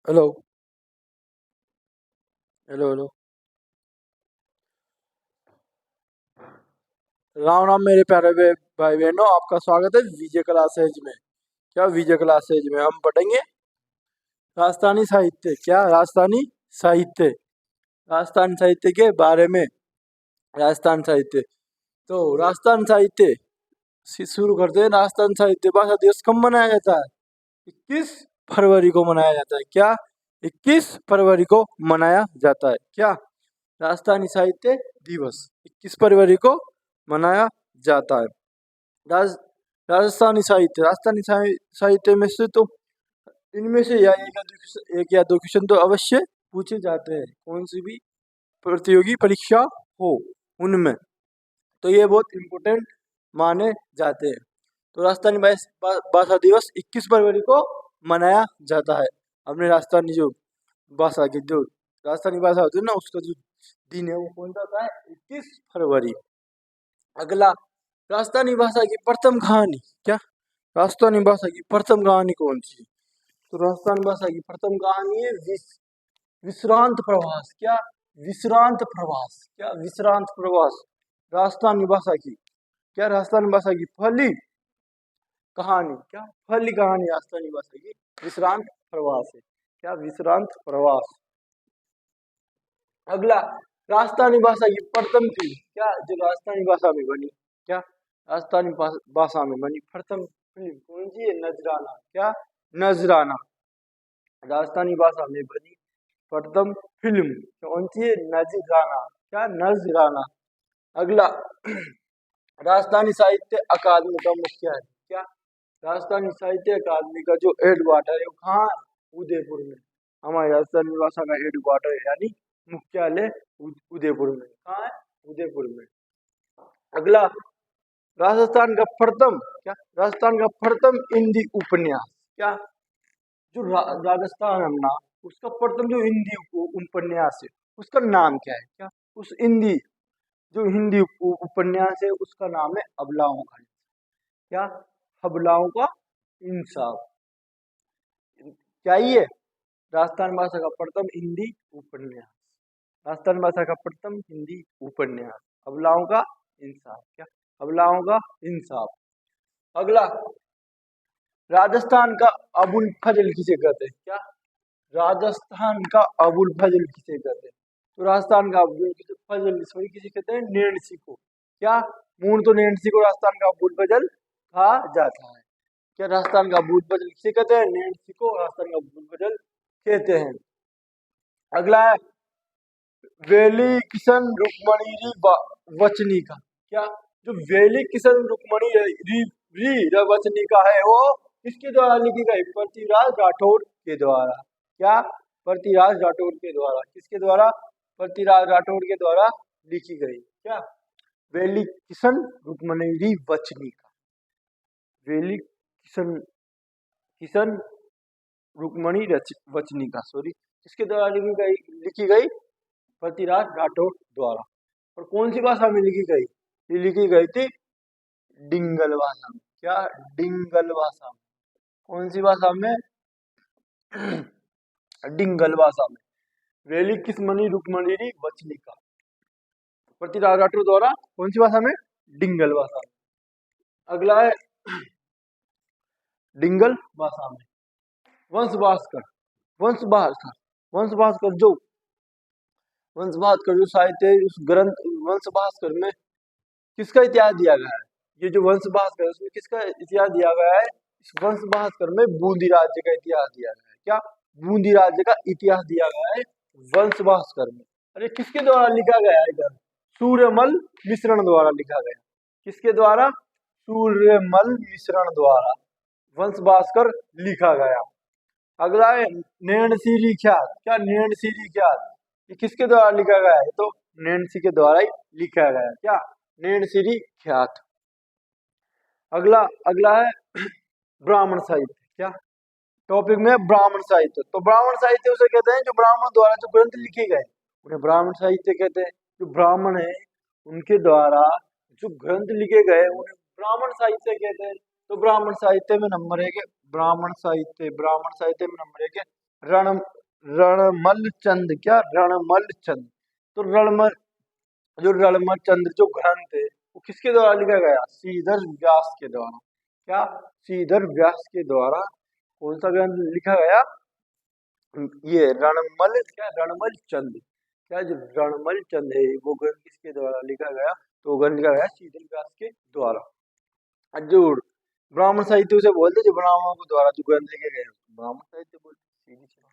Hello hello hello. Ram Ram मेरे प्यारे भाई बहनों, आपका स्वागत है विजय क्लासेज में। क्या विजय क्लासेज में हम पढ़ेंगे राजस्थानी साहित्य। क्या राजस्थानी साहित्य, राजस्थान साहित्य के बारे में। राजस्थान साहित्य, तो राजस्थान साहित्य से शुरू करते हैं। राजस्थान साहित्य भाषा दिवस कब मनाया जाता है? 21 फरवरी को मनाया जाता है। क्या 21 फरवरी को मनाया जाता है? क्या राजस्थानी साहित्य दिवस 21 फरवरी को मनाया जाता है। राज राजस्थानी साहित्य, साहित्य में से तो इनमें से एक या दो क्वेश्चन तो अवश्य पूछे जाते हैं, कौन सी भी प्रतियोगी परीक्षा हो उनमें, तो ये बहुत इम्पोर्टेंट माने जाते हैं। तो राजस्थानी भाषा दिवस 21 फरवरी को मनाया जाता है। अपने राजस्थानी जो भाषा की जो राजस्थानी भाषा होती है ना, उसका जो दिन है वो कौन सा होता है? 21 फरवरी। अगला, राजस्थानी भाषा की प्रथम कहानी। क्या राजस्थानी भाषा की प्रथम कहानी कौन सी? तो राजस्थानी भाषा की प्रथम कहानी है विश्रांत प्रवास। क्या विश्रांत प्रवास? क्या विश्रांत प्रवास राजस्थानी भाषा की, क्या राजस्थानी भाषा की पहली कहानी, क्या पहली कहानी राजस्थानी भाषा की विश्रांत प्रवास है। क्या विश्रांत प्रवास। अगला, राजस्थानी भाषा की प्रथम फिल्म। क्या जो राजस्थानी भाषा में बनी, क्या राजस्थानी भाषा में बनी प्रथम फिल्म कौन सी है? नजराना। क्या नजराना राजस्थानी भाषा में बनी प्रथम फिल्म कौन सी है? नजराना। क्या नजराना। अगला, राजस्थानी साहित्य अकादमी का मुख्यालय। क्या राजस्थानी साहित्य अकादमी का जो हेडक्वार्टर है वो कहाँ है? उदयपुर में। हमारी राजस्थानी भाषा का हेडक्वार्टर यानी मुख्यालय उदयपुर में। कहाँ है? उदयपुर में। अगला, राजस्थान का प्रथम, क्या राजस्थान का प्रथम हिंदी उपन्यास। क्या जो राजस्थान है ना, उसका प्रथम जो हिंदी उपन्यास है उसका नाम क्या है? क्या उस हिंदी उपन्यास है उसका नाम है अबलाओं का। क्या हबलाओं का इंसाफ। क्या ये राजस्थान भाषा का प्रथम हिंदी उपन्यास, राजस्थान भाषा का प्रथम हिंदी उपन्यास हबलाओं का इंसाफ। क्या हबलाओं का इंसाफ। अगला, राजस्थान का अबुल फजल किसे कहते हैं? क्या राजस्थान का अबुल फजल किसे कहते हैं? तो राजस्थान का अबुल फजल सॉरी किसे कहते हैं? नैणसी को। क्या मूल तो नैणसी को राजस्थान का अबुल फजल कहा जाता है। क्या राजस्थान का अबुल फजल किसे कहते हैं? नैणसी को राजस्थान का अबुल फजल कहते हैं। अगला है वेली किशन रुक्मणी वचनी का। क्या जो वेली किशन रुक्मणी वचनी का है वो किसके द्वारा लिखी गई? पृथ्वीराज राठौड़ के द्वारा। क्या पृथ्वीराज राठौड़ के द्वारा। किसके द्वारा? पृथ्वीराज राठौड़ के द्वारा लिखी गई। क्या वेली किशन रुक्मणी वचनी का, वेली किशन किशन रुक्मणी वचनी का सॉरी किसके द्वारा लिखी गई? पृथ्वीराज राठौड़ द्वारा। और कौन सी भाषा में लिखी गई? ये लिखी गई थी डिंगल भाषा में। क्या डिंगल भाषा में। कौन सी भाषा में? डिंगल भाषा में। वेली किस्मनी रुक्मणी वचनी का पृथ्वीराज राठौड़ द्वारा कौन सी भाषा में? डिंगल भाषा में। अगला है डिंगल भाषा में वंश भास्कर। वंश भास्कर जो साहित्य उस ग्रंथ वंश भास्कर में किसका इतिहास दिया गया है? ये जो वंश भास्कर है उसमें किसका इतिहास दिया गया है? इस वंश भास्कर में बूंदी राज्य का इतिहास दिया गया है। क्या बूंदी राज्य का इतिहास दिया गया है वंश भास्कर में। अरे किसके द्वारा लिखा गया है? इधर सूर्यमल मिश्रण द्वारा लिखा गया। किसके द्वारा? सूर्यमल मिश्रण द्वारा वंश भास्कर लिखा गया। अगला है नैणसीरी ख्यात। क्या नैणसीरी ख्यात ये किसके द्वारा लिखा गया है? तो नैणसी के द्वारा ही लिखा गया। क्या नैणसीरी ख्यात। अगला अगला है ब्राह्मण साहित्य। क्या टॉपिक में ब्राह्मण साहित्य। तो ब्राह्मण साहित्य उसे कहते हैं जो ब्राह्मण द्वारा जो ग्रंथ लिखे गए उन्हें ब्राह्मण साहित्य कहते हैं। जो ब्राह्मण है उनके द्वारा जो ग्रंथ लिखे गए उन्हें ब्राह्मण साहित्य कहते हैं। तो ब्राह्मण साहित्य में नंबर 1 है ब्राह्मण साहित्य में नंबर 1 है रण रणमल चंद, क्या रणमल चंद। तो रणमल, जो रणमल चंद्र जो ग्रंथ है वो किसके द्वारा लिखा गया? श्रीधर व्यास के द्वारा। क्या? श्रीधर व्यास के द्वारा कौन सा ग्रंथ लिखा गया? ये रणमल, क्या रणमल चंद, क्या जो रणमल चंद है वो ग्रंथ किसके द्वारा लिखा गया? तो वो ग्रंथ लिखा गया श्रीधर व्यास के द्वारा। और जो ब्राह्मण साहित्य उसे बोलते जो ब्राह्मणों के द्वारा जो ग्रंथ लिखे गए ब्राह्मण साहित्य बोलते, सीधी सी बात।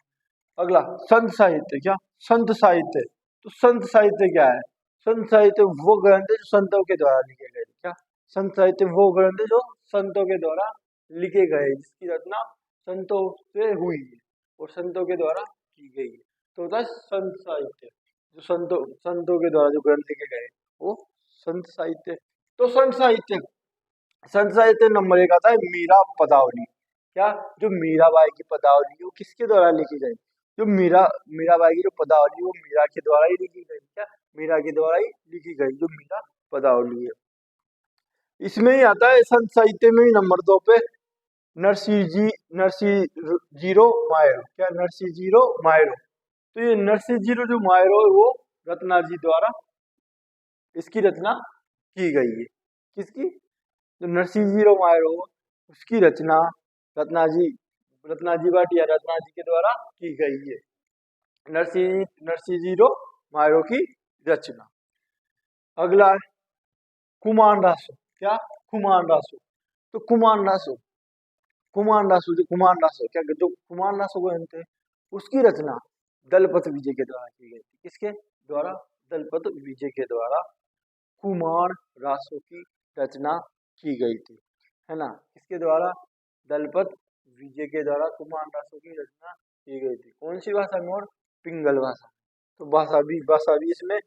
अगला संत साहित्य, क्या संत साहित्य। तो संत साहित्य क्या है? संत साहित्य वो ग्रंथ है जो संतों के द्वारा लिखे गए। क्या? संत साहित्य वो ग्रंथ है जो संतों के द्वारा लिखे गए, जिसकी रचना संतों से हुई है और संतों के द्वारा की गई है। तो होता है संत साहित्य। जो संतों के द्वारा जो ग्रंथ लिखे गए वो संत साहित्य। तो संत साहित्य नंबर 1 आता है मीरा पदावली। क्या? जो मीराबाई की पदावली वो किसके द्वारा लिखी गई? जो मीराबाई की जो पदावली वो मीरा के द्वारा ही लिखी गई। क्या? मीरा के द्वारा ही लिखी गई जो मीरा पदावली है। इसमें ही आता है संत साहित्य में ही नंबर 2 पे नरसिंह मायरो। क्या? नरसिंह मायरो। तो ये नरसिंह जो मायरो है वो रत्ना जी द्वारा इसकी रचना की गई है। किसकी? जो नरसिंह मायरो उसकी रचना रत्ना जी भाटिया रत्ना जी के द्वारा की गई है। नरसिंह मायरो की रचना। अगला है कुमार रासो। क्या? कुमार रासो। तो कुमार रासो क्या जो कुमार रासो ग्रंथ है उसकी रचना दलपत विजय के द्वारा की गई थी। किसके द्वारा? दलपत विजय के द्वारा कुमार रासो की रचना की गई थी, है ना। किसके द्वारा? दलपत विजय के द्वारा कुमार रासो की रचना की गई थी। कौन सी भाषा में? और पिंगल भाषा। तो भाषा भी इसमें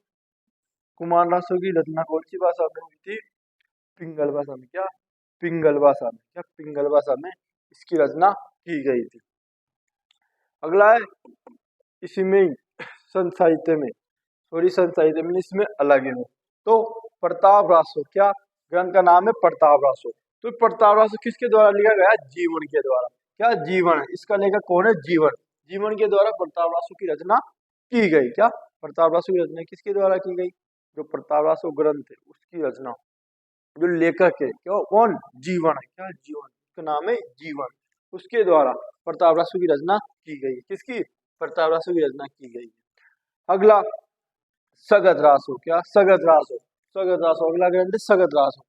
कुमार रासो की रचना कौन सी भाषा में हुई थी? पिंगल भाषा में। क्या? पिंगल भाषा में। क्या? पिंगल भाषा में इसकी रचना की गई थी। अगला है इसी में संत साहित्य में इसमें अलग है। तो प्रताप रासो। क्या? ग्रंथ का नाम है प्रताप रासो। तो प्रताप रासो किसके द्वारा लिखा गया? जीवन के द्वारा। क्या? जीवन। इसका लेखक कौन है? जीवन के द्वारा प्रताप रासो की रचना की गई। क्या? प्रताप रासो की रचना किसके द्वारा की गई? जो प्रताप रासो ग्रंथ है उसकी रचना जो लेखक है क्या? कौन? जीवन है। क्या? जीवन। उसका नाम है जीवन। उसके द्वारा प्रताप रासो की रचना की गई। किसकी? प्रताप रासो की रचना की गई। अगला सगत रासो। क्या? सगत रासो अगला ग्रंथ है सगत रासो।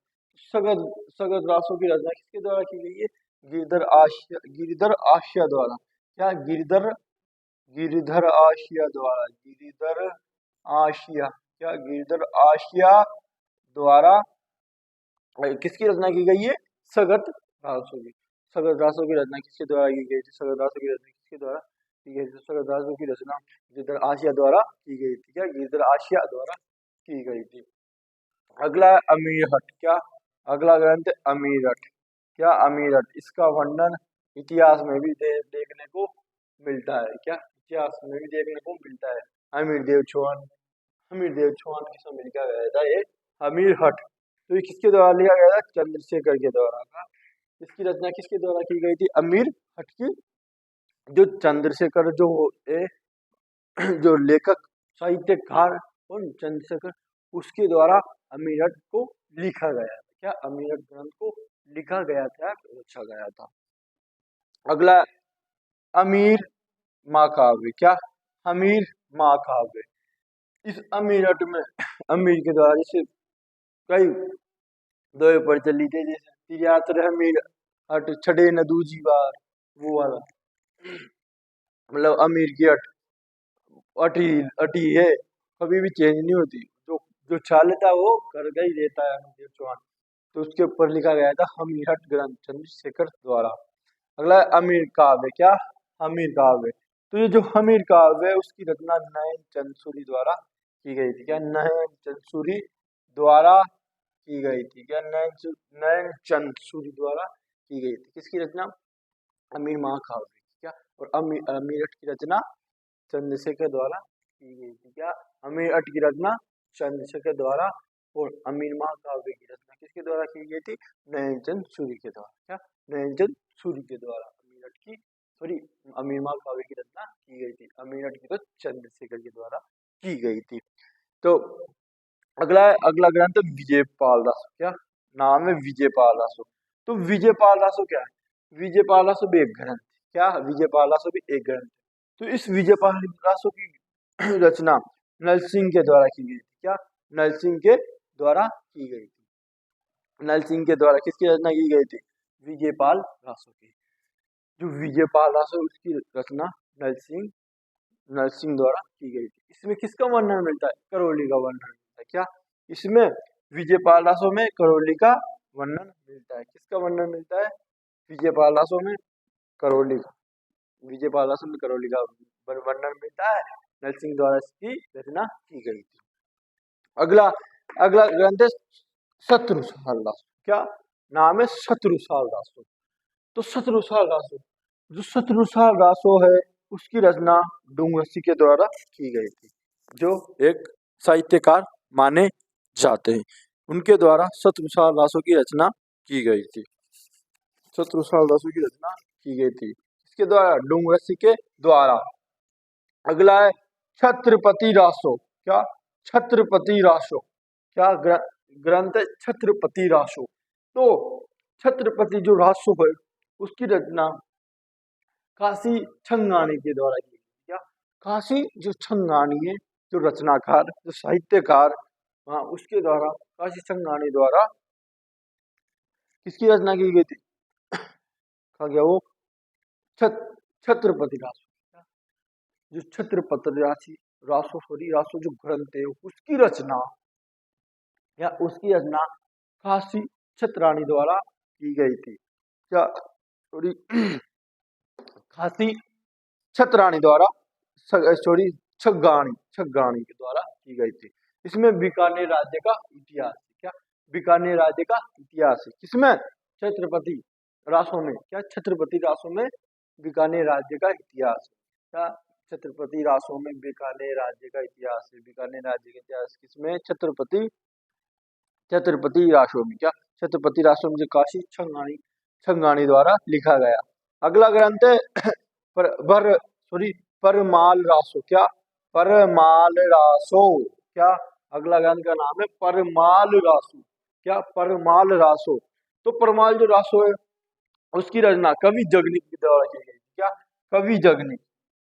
सगत रासो की रचना किसके द्वारा की गई है? गिरिधर आशिया द्वारा। क्या? गिरिधर आशिया द्वारा। गिरिधर आशिया द्वारा किसकी रचना की गई है? सगत रासो की। सगत रासो की रचना किसके द्वारा की गई थी? सगत रासो की रचना किसके द्वारा की गई थी? सगत रासो की रचना गिरिधर आशिया द्वारा की गई थी। क्या? गिरिधर आशिया द्वारा की गई थी। अगला है अमीरहट। क्या? अगला ग्रंथ है अमीरहट। क्या? अमीरहट। इसका वर्णन इतिहास में भी देखने को मिलता है। क्या? इतिहास में भी देखने को मिलता है। अमीरदेव चौहान के समय लिखा गया था ये अमीरहट। तो ये किसके द्वारा लिखा गया था? चंद्रशेखर के द्वारा था। इसकी रचना किसके द्वारा की गई थी? अमीरहट की। जो चंद्रशेखर जो है जो लेखक साहित्यकार कौन? चंद्रशेखर। उसके द्वारा अमीरहट को लिखा गया था। क्या? अमीरहट ग्रंथ को लिखा गया था, रचा गया था। अगला अमीर महाकाव्य। क्या? अमीर महाकाव्य। इस अमीरहट में अमीर के द्वारा जैसे कई दो प्रचलित है, जैसे तिरियातर अमीर हट छड़े न दूजी बार, वो वाला मतलब अमीर की अटी अटी है, कभी भी चेंज नहीं होती। जो चाल था वो करके ही देता है अमीर चौहान। तो उसके ऊपर लिखा गया था अमीरहट ग्रंथ चंद्रशेखर द्वारा। अगला है अमीर काव्य। क्या? अमीर काव्य। तो ये जो अमीर काव्य है उसकी रचना नयन चंद सूरी द्वारा की गई थी। क्या? नयन चंद सूरी द्वारा की गई थी। क्या? नयन चंद सूरी द्वारा की गई थी। किसकी रचना? अमीर महाकाव्य। क्या? और अमीरहट की रचना चंद्रशेखर द्वारा की गई थी। क्या? अमीरहट की रचना चंद्रशेखर द्वारा और अमीर महाकाव्य की रचना किसके द्वारा की गई थी? नयनचंद सूरी के द्वारा। क्या? नयनचंद सूरी के द्वारा अमीरहट की सॉरी अमीर भावे की रचना की गई थी। अमीर की तो चंद्रशेखर के द्वारा की गई थी। तो अगला ग्रंथ विजयपाल रासो। क्या नाम है? विजयपाल रासो। तो विजयपाल रासो क्या है? विजयपाल रासो भी एक ग्रंथ। क्या विजयपाल रासो भी एक ग्रंथ? तो इस विजयपाल रासो की रचना नल सिंह के द्वारा की गई थी। क्या नल सिंह के द्वारा की गई थी? नल सिंह के द्वारा किसकी रचना की गई थी? विजयपाल रासो की। जो विजयपाल रासो उसकी रचना नल सिंह द्वारा की गई थी। इसमें किसका वर्णन मिलता है? करौली का वर्णन मिलता है। क्या इसमें विजयपाल रासो में करौली का वर्णन मिलता है? किसका वर्णन मिलता है? विजयपाल रासो में करौली का। विजयपाल रासो में करौली का वर्णन मिलता है। नल सिंह द्वारा इसकी रचना की गई थी। अगला अगला ग्रंथ है शत्रुसाल रासो। क्या नाम है? शत्रुसाल रासो। तो शत्रुसाल रासो, जो शत्रुसाल रासो है उसकी रचना डूंगरसी के द्वारा की गई थी, जो एक साहित्यकार माने जाते हैं। उनके द्वारा शत्रुसाल रासो की रचना की गई थी। शत्रुसाल रासो की रचना की गई थी इसके द्वारा, डूंगरसी के द्वारा। अगला है छत्रपति रासो। क्या छत्रपति रासो? क्या ग्रंथ है? छत्रपति रासो। तो छत्रपति जो रासो है उसकी रचना काशी छंगानी के द्वारा की। क्या काशी जो छंगानी है, जो रचनाकार, जो साहित्यकार, हाँ उसके द्वारा, काशी छंगानी द्वारा किसकी रचना की गई थी? कहा गया वो छत्रपति रासो। जो छत्रपति रासो जो ग्रंथ है उसकी रचना काशी छत्राणी द्वारा की गई थी। क्या सॉरी काशी छत्राणी द्वारा सॉरी छगानी के द्वारा की गई थी। इसमें बीकानेर राज्य का इतिहास है। क्या बीकानेर राज्य का इतिहास है? किसमें? छत्रपति रासो में। क्या छत्रपति रासो में बीकानेर राज्य का इतिहास है? क्या छत्रपति रासो में बीकानेर राज्य का इतिहास है? बीकानेर राज्य का इतिहास किसमें? छत्रपति रासो में। क्या छत्रपति रासो में जो काशी छंगानी द्वारा लिखा गया। अगला ग्रंथ है परमाल रासो। क्या परमाल रासो? क्या अगला ग्रंथ का नाम है परमाल रासो। क्या परमाल रासो? तो परमाल जो रासो है उसकी रचना कवि जगनीक के द्वारा की गई। क्या कवि जगनीक,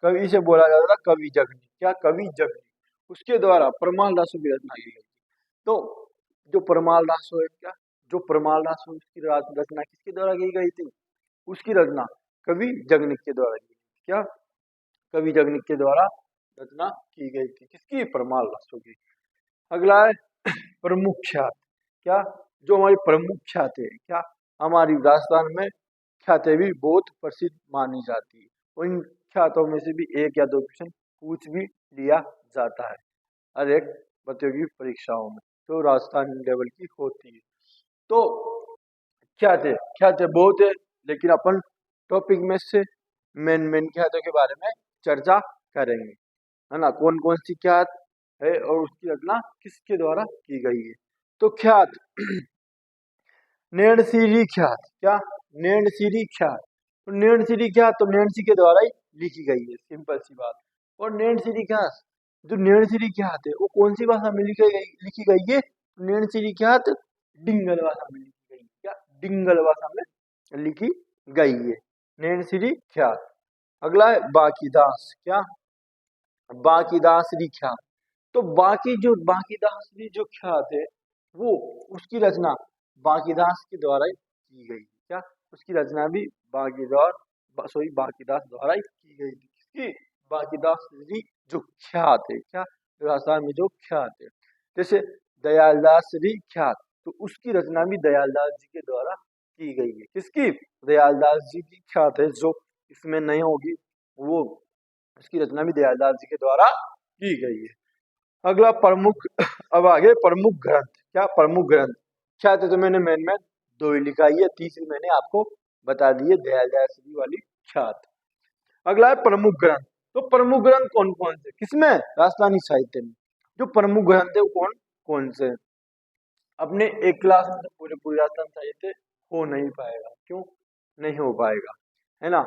कवि से बोला जाता था कवि जगनीक। क्या कवि जगनीक, उसके द्वारा परमाल रासो की रचना की गई। तो जो परमाल रासो है, क्या जो परमाल रासो उसकी रचना किसके द्वारा की गई थी? उसकी रचना कवि जगनीक के द्वारा की गई। क्या कवि जगनीक के द्वारा रचना की गई थी किसकी? परमाल रासो की। अगला है प्रमुख ख्यात। क्या जो हमारी प्रमुख ख्यात है, क्या हमारी राजस्थान में ख्यातें भी बहुत प्रसिद्ध मानी जाती है। उन ख्यातों में से भी एक या दो क्वेश्चन पूछ भी लिया जाता है हर एक प्रतियोगी परीक्षाओं में जो राजस्थान लेवल की होती है। तो ख्यातें बहुत है, लेकिन अपन टॉपिक में से मेन ख्यातों के बारे में चर्चा करेंगे, है ना। कौन कौन सी ख्यात है और उसकी रचना किसके द्वारा की गई है। तो ख्यात नैणसीरी ख्यात। क्या नैणसीरी ख्यात? तो नैणसीरी ख्यात तो नैणसी के द्वारा ही लिखी गई है, सिंपल सी बात। और नैणसीरी ख्यात, जो नैणसीरी ख्यात है वो कौन सी भाषा में लिखी गई है? नैणसीरी ख्यात डिंगल भाषा में लिखी गई है। क्या डिंगल भाषा में लिखी गई है नैणसीरी ख्यात। अगला है बाकीदास। क्या बाकीदासरी ख्यात? तो बाकीदासरी जो ख्यात है वो उसकी रचना बाकीदास के द्वारा ही की गई। क्या उसकी रचना भी बाकीदास द्वारा ही की गई थी। किसकी? बाकीदासरी जो ख्यात है। क्या राजस्थान में जो ख्यात है, जैसे दयालदासरी ख्यात, तो उसकी रचना भी दयालदास जी के द्वारा की गई है। किसकी? दयालदास जी की ख्यात है जो इसमें नहीं होगी, वो उसकी रचना भी दयालदास जी के द्वारा की गई है। अगला प्रमुख, अब आगे प्रमुख ग्रंथ। क्या प्रमुख ग्रंथ? ख्यात है तो मैंने मेन दो ही लिखाई है, तीसरी मैंने आपको बता दी है, दयालदास जी वाली ख्यात। अगला है प्रमुख ग्रंथ। तो प्रमुख ग्रंथ कौन कौन से? किसमें? राजस्थानी साहित्य में जो प्रमुख ग्रंथ है वो कौन कौन से? अपने एक क्लास में तो पूरे राजस्थान साहित्य हो नहीं पाएगा। क्यों नहीं हो पाएगा, है ना।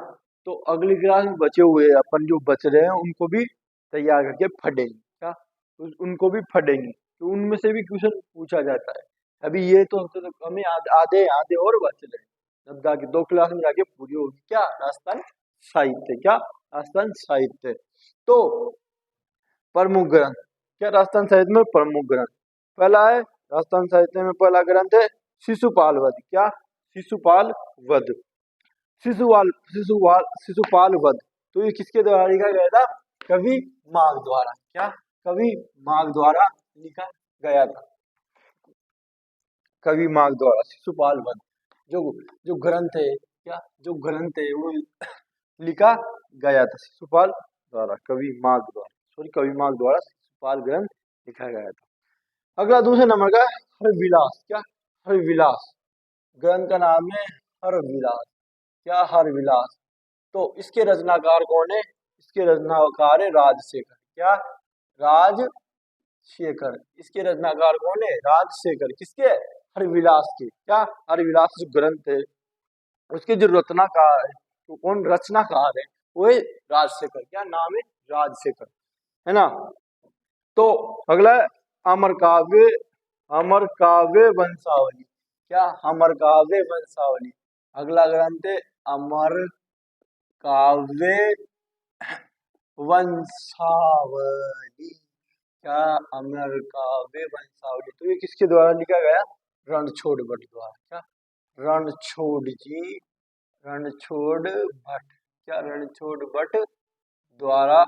तो अगली क्लास में बचे हुए अपन जो बच रहे हैं उनको भी तैयार करके पढ़ेंगे। क्या उनको भी पढ़ेंगे, तो उनमें से भी क्वेश्चन पूछा जाता है। अभी ये तो हमें आधे आधे और बच रहे हैं, अब जाके 2 क्लास में जाके पूरी होगी क्या, राजस्थान साहित्य। क्या, राजस्थान साहित्य। तो प्रमुख ग्रंथ, क्या राजस्थान साहित्य में प्रमुख ग्रंथ पहला है, राजस्थान साहित्य में पहला ग्रंथ है शिशुपाल वध। क्या, शिशुपाल वध। शिशुपाल वध, तो ये किसके द्वारा लिखा गया था, कवि माघ द्वारा। क्या, कवि माघ द्वारा लिखा गया था, कवि माघ द्वारा शिशुपाल वध। जो जो ग्रंथ है, क्या जो ग्रंथ है वो लिखा गया था शिशुपाल द्वारा, कवि माघ द्वारा, सॉरी कवि माघ द्वारा शिशुपाल ग्रंथ लिखा गया था। अगला दूसरे नंबर का हरविलास। क्या, हरविलास ग्रंथ का नाम है हरविलास। क्या, हरविलास, तो इसके रचनाकार कौन है, इसके रचनाकार है राजशेखर। क्या, राजशेखर, इसके रचनाकार कौन है, राजशेखर। किसके, हरविलास के। क्या, हरविलास जो ग्रंथ है उसके जो रचनाकार है, तो कौन रचनाकार है, वो है राजशेखर। क्या नाम है, राजशेखर, है ना। तो अगला है अमर काव्य, अमर काव्य वंशावली। क्या, अमर काव्य वंशावली, अगला ग्रंथ है अमर काव्य वंशावली। क्या, अमर काव्य वंशावली, तो ये किसके द्वारा लिखा गया, रणछोड़ भट्ट द्वारा। क्या, रणछोड़ जी, रणछोड़ भट्ट। क्या, रणछोड़ भट्ट द्वारा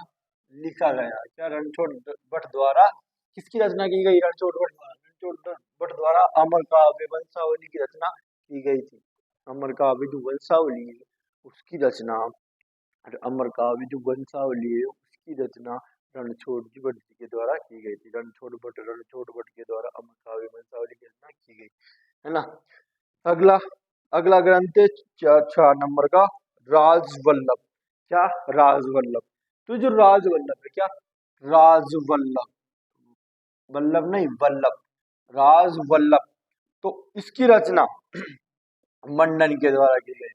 लिखा गया। क्या, रणछोड़ भट्ट द्वारा किसकी रचना की गई, रणछोड़ भट्ट द्वारा, रणछोड़ भट्ट द्वारा अमर काव्य वंशावली की रचना की गई थी। अमर काव्य जो वंशावली है उसकी रचना, अमर काव्य जो वंशावली है उसकी रचना रणछोड़ जी भट्ट के द्वारा की गई थी। रणछोड़ भट्ट के द्वारा अमर काव्य वंशावली की रचना की गई, है ना। अगला अगला ग्रंथ है 4 नंबर का राजवल्लभ। क्या, राजवल्लभ, तो जो राजवल्लभ है, क्या राजवल्लभ, वल्लभ नहीं वल्लभ, राजवल्लभ, तो इसकी रचना मंडन के द्वारा की गई,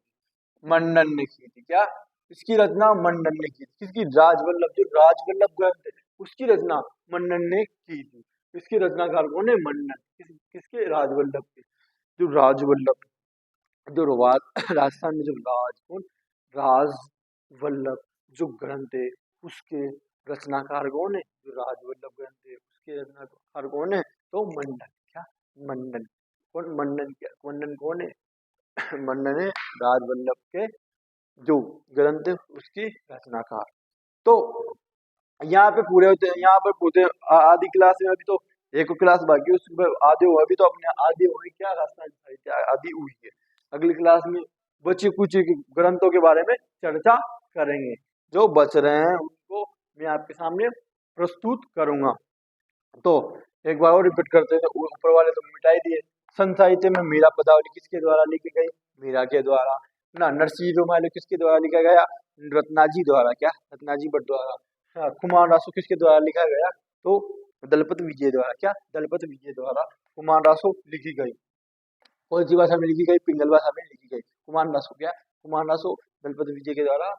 मंडन ने की थी। क्या, इसकी रचना मंडन ने की थी, किसकी, राजवल्लभ, जो राजवल्लभ ग्रंथ है उसकी रचना मंडन ने की थी। इसके रचनाकार कौन है, मंडन। किसके, राजवल्लभ के। जो राजवल्लभ, जो राजस्थान में जो राजवल्लभ जो ग्रंथ है उसके रचनाकार कौन है, जो राजवल्लभ ग्रंथ है उसके रचनाकार कौन है, तो मंडन। क्या, मंडन, कौन मंडन, क्या मंडन कौन है, मंडन है राजवल्लभ के जो ग्रंथ है उसकी रचनाकार। तो यहाँ पे पूरे होते हैं, यहाँ पर पूरे आधी क्लास में, अभी तो एक क्लास बाकी है उसमें आधे हुए, अभी तो अपने आधे हुए, क्या राजस्थान साहित्य आधी हुई है। अगली क्लास में बचे कुछ ग्रंथों के बारे में चर्चा करेंगे, जो बच रहे हैं उनको मैं आपके सामने प्रस्तुत करूंगा। तो एक बार और रिपीट करते हैं, ऊपर वाले तो मिटाई दिए। संत साहित्य में मीरा पदावली किसके द्वारा लिखी गई, मीरा के द्वारा ना। नरसिंह रोमालो किसके द्वारा लिखा गया, रत्नाजी द्वारा। क्या, रत्नाजी भट्ट द्वारा। हाँ, कुमार रासो किसके द्वारा लिखा गया, तो दलपत विजय द्वारा। क्या, दलपत विजय द्वारा कुमार रासो लिखी गई। कौन सी भाषा में लिखी गई, पिंगल भाषा में लिखी गई। कुमार रासो, क्या कुमार रासो दलपत विजय के द्वारा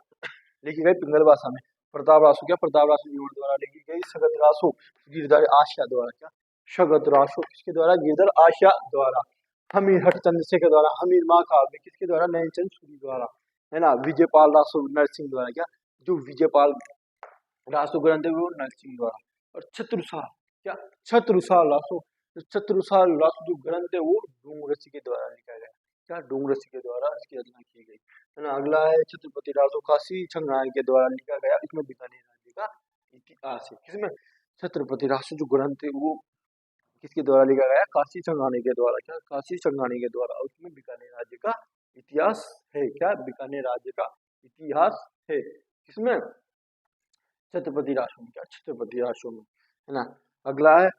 लिखी गई पिंगल भाषा में। प्रताप रासो, क्या प्रताप रासो यूर द्वारा लिखी गई। सगत रासो गिरधर आशा द्वारा। क्या, सगत रासो किसके द्वारा, गिरधर आशा द्वारा। हमीर हठ चंद्रशेखर द्वारा। हमीर माँ काव्य किसके द्वारा, नयनचंद सूरी द्वारा, है ना। विजयपाल रासो नरसिंह द्वारा। क्या, जो विजयपाल रासो ग्रंथ है वो नरसिंह द्वारा। और छत्रसाल, क्या छत्रसाल रासो, छत्रसाल रासो जो ग्रंथ है वो डूंगरसी के द्वारा लिखा गया। क्या, डूंगरसी के द्वारा इसकी रचना की गई, है ना। अगला है छत्रपति रासो काशी छंगानी के द्वारा लिखा गया। इसमें बीकानेर राज्य का इतिहास है। किसमें, छत्रपति रासो जो ग्रंथ है वो किसके द्वारा लिखा गया, काशी छंगानी के द्वारा। क्या, काशी छंगानी के द्वारा। उसमें बीकानेर राज्य का इतिहास है। क्या, बीकानेर राज्य का इतिहास है किसमें, छत्रपति रासो में। क्या, छत्रपति रासो में, है ना। अगला है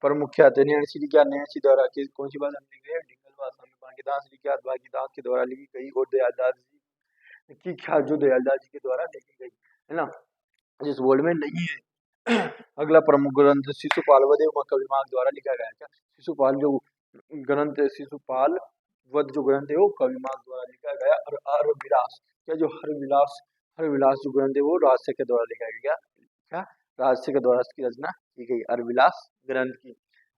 प्रमुख ख्यात है नैणसी। क्या, नैणसी द्वारा कौन सी भाषा में लिखी गई, डिंगल भाषा में। बांकीदास बांकीदास के द्वारा लिखी गई। और दयालदास जी की ख्यात जो दयालदास जी के द्वारा लिखी गई, है ना, जिस वर्ड में नहीं है। अगला प्रमुख ग्रंथ शिशुपाल वध कवि माघ द्वारा लिखा गया। क्या, शिशुपाल जो ग्रंथ है, शिशुपाल वध जो ग्रंथ है वो कवि माघ द्वारा लिखा गया। और हरविलास क्या जो हरविलास जो ग्रंथ है वो राजसे के द्वारा लिखा गया। क्या राजसे के द्वारा इसकी रचना की गई, हरविलास ग्रंथ की।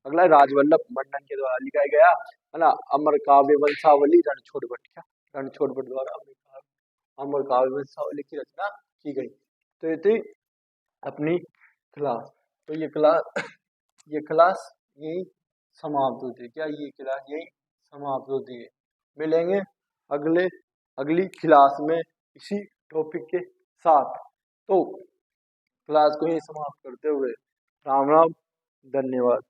अगला राजवल्लभ मंडन के द्वारा लिखा गया है ना, अमर काव्य वंशावली रणछोड़ भट्ट, क्या रणछोड़ भट्ट द्वारा अमर काव्य वंशावली की रचना की गई। तो ये थी अपनी क्लास। तो ये क्लास यही समाप्त होती है। क्या ये क्लास यही समाप्त होती है। मिलेंगे अगली क्लास में इसी टॉपिक के साथ। तो क्लास को यही समाप्त करते हुए राम राम, धन्यवाद।